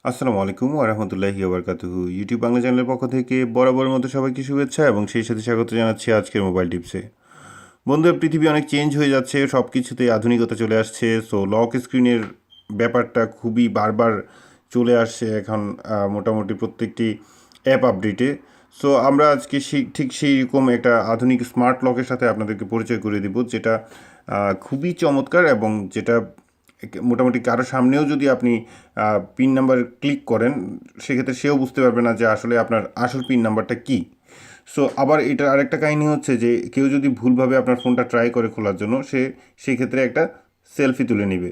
আসসালামু আলাইকুম ওয়া রাহমাতুল্লাহি ওয়া বারাকাতুহু। ইউটিউব বাংলা চ্যানেলের পক্ষ থেকে বরাবরের মতো সবাইকে শুভেচ্ছা এবং সেই সাথে স্বাগত জানাচ্ছি আজকের মোবাইল টিপসে। বন্ধুরা, পৃথিবী অনেক চেঞ্জ হয়ে যাচ্ছে, সব কিছুতেই আধুনিকতা চলে আসছে। সো লক স্ক্রিনের ব্যাপারটা খুবই বারবার চলে আসছে এখন, মোটামুটি প্রত্যেকটি অ্যাপ আপডেটে। সো আমরা আজকে ঠিক সেই রকম একটা আধুনিক স্মার্ট লকের সাথে আপনাদেরকে পরিচয় করে দিব, যেটা খুবই চমৎকার এবং যেটা মোটামুটি কারো সামনেও যদি আপনি পিন নাম্বার ক্লিক করেন, সেক্ষেত্রে সেও বুঝতে পারবে না যে আসলে আপনার আসল পিন নাম্বারটা কী। সো আবার এটার আরেকটা কাহিনী হচ্ছে যে কেউ যদি ভুলভাবে আপনার ফোনটা ট্রাই করে খোলার জন্য, সেই ক্ষেত্রে একটা সেলফি তুলে নেবে।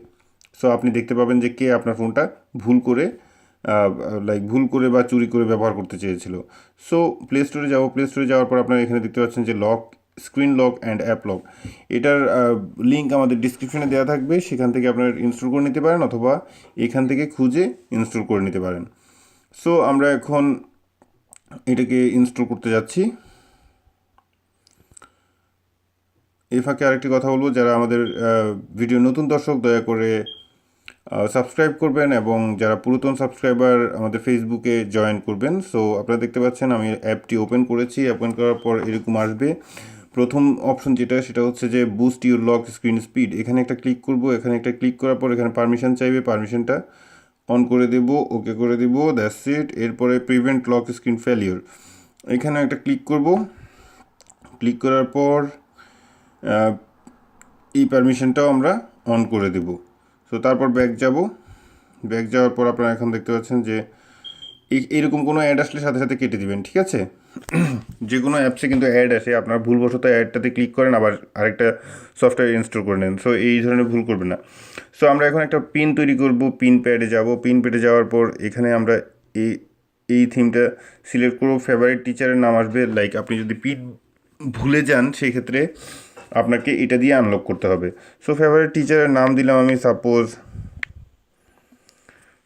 সো আপনি দেখতে পাবেন যে কে আপনার ফোনটা ভুল করে বা চুরি করে ব্যবহার করতে চেয়েছিল। সো প্লে স্টোরে যাবো, প্লে স্টোরে যাওয়ার পর আপনারা এখানে দেখতে পাচ্ছেন যে screen lock and app lock. এটার লিঙ্ক আমাদের ডিসক্রিপশনে দেওয়া থাকবে, সেখান থেকে আপনারা ইনস্টল করে নিতে পারেন অথবা এখান থেকে খুঁজে ইনস্টল করে নিতে পারেন। সো আমরা এখন এটাকে ইনস্টল করতে যাচ্ছি। এই ফাঁকে আরেকটি কথা বলবো, যারা আমাদের ভিডিও নতুন দর্শক দয়া করে সাবস্ক্রাইব করবেন এবং যারা পুরাতন সাবস্ক্রাইবার আমাদের ফেসবুকে জয়েন করবেন। সো আপনারা দেখতে পাচ্ছেন আমি অ্যাপটি ওপেন করেছি। ওপেন করার পর এরকম আসবে। প্রথম অপশন সেটা হচ্ছে যে boost your lock screen speed. এখানে একটা ক্লিক করব। এখানে একটা ক্লিক করার পর এখানে পারমিশন চাইবে, পারমিশনটা অন করে দেব, ওকে করে দেব, দ্যাটস ইট। এরপরে প্রিভেন্ট লক স্ক্রিন ফেলিওর, এখানে একটা ক্লিক করব। ক্লিক করার পর এই পারমিশনটাও আমরা অন করে দেব। সো তারপর ব্যাক যাব। ব্যাক যাওয়ার পর আপনারা এখন দেখতে পাচ্ছেন যে এইরকম কোনো অ্যাড আসলে সাথে সাথে কেটে দিবেন, ঠিক আছে? যে কোনো অ্যাপসে কিন্তু অ্যাড আসে, আপনার ভুলবশত অ্যাডটাতে ক্লিক করেন আবার আরেকটা সফটওয়্যার ইনস্টল করে নেন। সো এই ধরনের ভুল করবেন না। সো আমরা এখন একটা পিন তৈরি করব। পিন প্যাডে যাব। পিন প্যাডে যাওয়ার পর এখানে আমরা এই এই থিমটা সিলেক্ট করব। ফেভারিট টিচারের নাম আসবে। লাইক আপনি যদি পিন ভুলে যান, সেই ক্ষেত্রে আপনাকে এটা দিয়ে আনলক করতে হবে। সো ফেভারিট টিচারের নাম দিলাম আমি, সাপোজ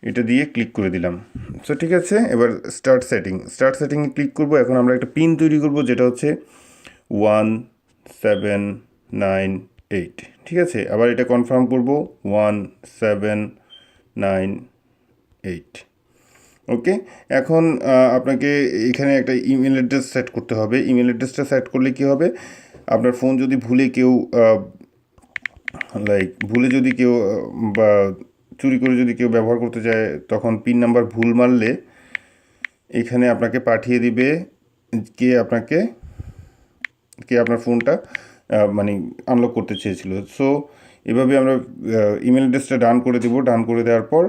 এটা দিয়ে ক্লিক করে দিলাম। সো ঠিক আছে, এবার স্টার্ট সেটিংয়ে ক্লিক করব। এখন আমরা একটা পিন তৈরি করব, যেটা হচ্ছে 1798। ঠিক আছে, আবার এটা কনফার্ম করব, 1798। ওকে। এখন আপনাকে এখানে একটা ইমেল অ্যাড্রেস সেট করতে হবে। ইমেল অ্যাড্রেসটা সেট করলে কী হবে, আপনার ফোন যদি ভুলে যদি কেউ বা চুরি করে যদি কেউ ব্যবহার করতে চায়, তখন পিন নাম্বার ভুল মারলে এখানে আপনাকে পাঠিয়ে দিবে কে আপনাকে কে আপনার ফোনটা মানে আনলক করতে চেয়েছিল। সো এভাবে আমরা ইমেল অ্যাড্রেসটা ডান করে দেবো। ডান করে দেওয়ার পর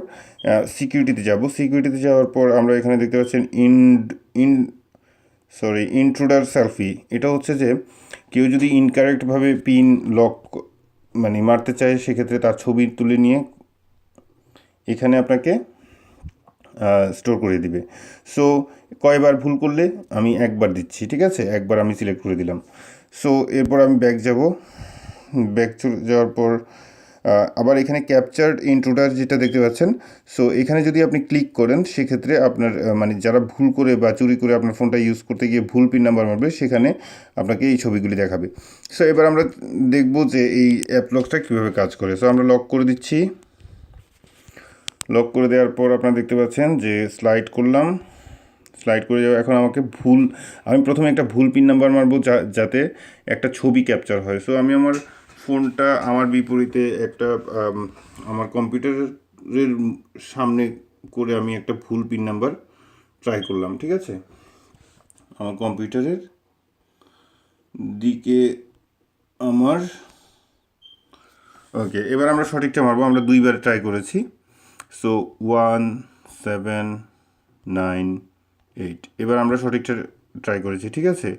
সিকিউরিটিতে যাব। সিকিউরিটিতে যাওয়ার পর আমরা এখানে দেখতে পাচ্ছেন ইন্ট্রুডার সেলফি। এটা হচ্ছে যে কেউ যদি ইনকারেক্টভাবে পিন লক মারতে চায়, সেক্ষেত্রে তার ছবি তুলে নিয়ে এখানে আপনাকে স্টোর করে দিবে। সো কয়বার ভুল করলে, আমি একবার দিচ্ছি, ঠিক আছে? একবার আমি সিলেক্ট করে দিলাম। সো এরপর আমি ব্যাক যাব। ব্যাক যাওয়ার পর আবার এখানে ক্যাপচার্ড ইন্ট্রুডার যেটা দেখতে পাচ্ছেন, সো এখানে যদি আপনি ক্লিক করেন, সেক্ষেত্রে আপনার যারা ভুল করে বা চুরি করে আপনার ফোনটা ইউজ করতে গিয়ে ভুল পিন নাম্বার মারবে, সেখানে আপনাকে এই ছবিগুলি দেখাবে। সো এবার আমরা দেখব যে এই অ্যাপ লকটা কীভাবে কাজ করে। সো আমরা লক করে দিচ্ছি। লক করে দেওয়ার পর আপনারা দেখতে পাচ্ছেন যে স্লাইড করে যাবে। এখন আমি প্রথমে একটা ভুল পিন নাম্বার মারবো যাতে একটা ছবি ক্যাপচার হয়। সো আমি আমার ফোনটা আমার বিপরীতে আমার কম্পিউটারের সামনে করে আমি একটা ভুল পিন নাম্বার ট্রাই করলাম, ঠিক আছে? আমার কম্পিউটারের দিকে ওকে, এবার আমরা সঠিকটা মারবো। আমরা 2বার ট্রাই করেছি। সো 1798, এবার আমরা সঠিকটা ট্রাই করেছি, ঠিক আছে?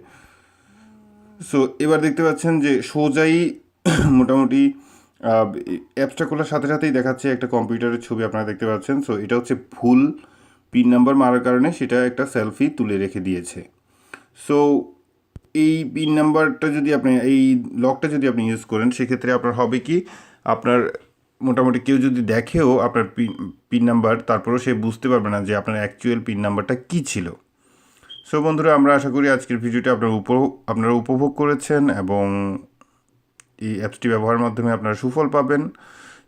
সো এবার দেখতে পাচ্ছেন যে সোজাই মোটামুটি অ্যাপসটা খোলার সাথে সাথেই দেখাচ্ছে একটা কম্পিউটারের ছবি, আপনারা দেখতে পাচ্ছেন। সো এটা হচ্ছে ভুল পিন নাম্বার মারার কারণে সেটা একটা সেলফি তুলে রেখে দিয়েছে। সো এই পিন নাম্বারটা যদি এই লকটা যদি আপনি ইউজ করেন, সেক্ষেত্রে আপনার হবে কি, আপনার মোটামুটি কেউ যদি দেখেও আপনার পিন নাম্বার, তারপরেও সে বুঝতে পারবে না যে আপনার অ্যাকচুয়াল পিন নাম্বারটা কী ছিল। সো বন্ধুরা, আমরা আশা করি আজকের ভিডিওটা আপনারা উপভোগ করেছেন এবং এই অ্যাপসটি ব্যবহারের মাধ্যমে আপনারা সুফল পাবেন।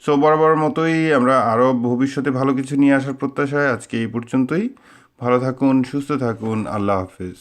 সো বরাবর মতোই আমরা আরও ভবিষ্যতে ভালো কিছু নিয়ে আসার প্রত্যাশায় আজকে এই পর্যন্তই। ভালো থাকুন, সুস্থ থাকুন, আল্লাহ হাফেজ।